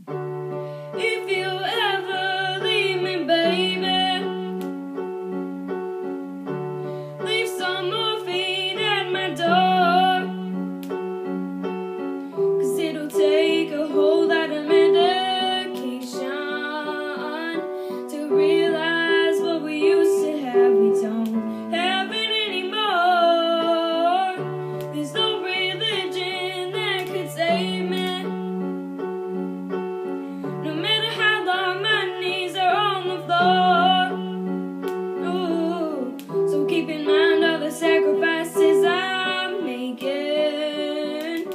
If you ever leave me, baby, leave some morphine at my door, 'cause it'll take a whole lot of medication to realize what we used to have, we don't have it anymore. There's no religion that could save me. No matter how long my knees are on the floor. Ooh, so keep in mind all the sacrifices I'm making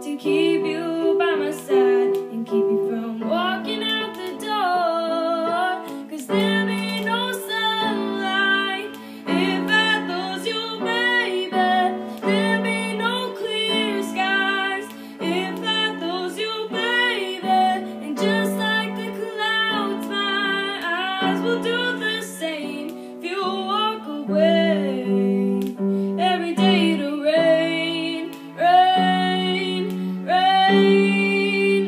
to keep you by my side and keep you from walking out the door. 'Cause there be no sunlight if I lose you, baby. There be no clear skies if I lose you, baby. And just like the clouds, my eyes will do the same if you walk away. Every day it'll rain, rain, rain,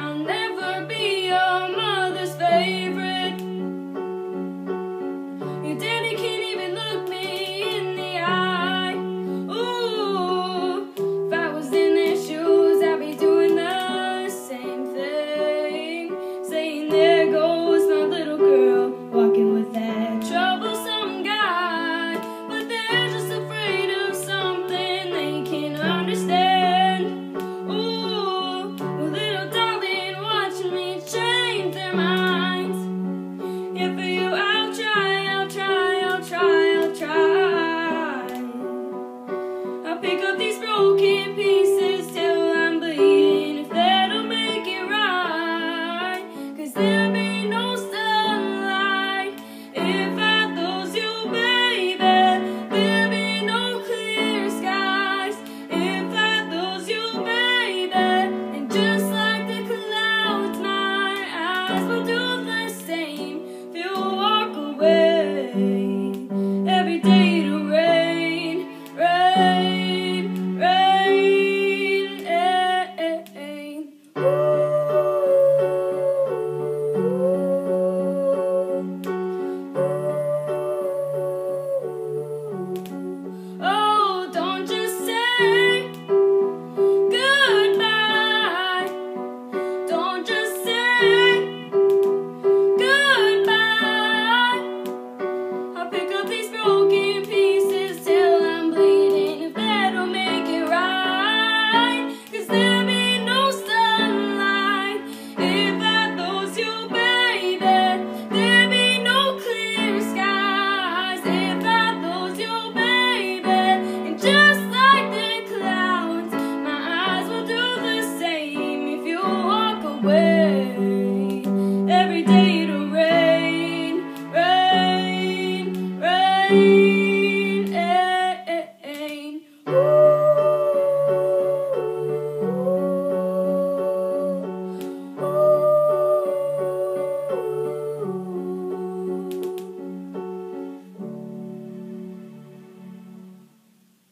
I'll never be your mother's favorite. Your daddy can't even look me in the eye. Ooh, if I was in their shoes, I'd be doing the same thing, saying there goes my little girl, walking with that troublesome guy. But they're just afraid of something they can't understand. Ooh, well, little darling, watching me change their minds. Yeah, for you I'll try, I'll try, I'll try, I'll try. I'll pick up these broken pieces till I'm bleeding, if that'll make it right. 'Cause there'll be no sunlight if I lose you, baby. There'll be no clear skies if I lose you, baby. And just like the clouds, my eyes will do the same if you walk away. Every day it'll rain, rain, rain, oh, don't just say goodbye. Don't just say goodbye. I'll pick up these broken pieces till I'm bleeding, if that'll make it right. 'Cause there'll be no sunlight if I lose you, baby. There'll be no clear skies if I lose you, baby. And just like the clouds, my eyes will do the same if you walk away.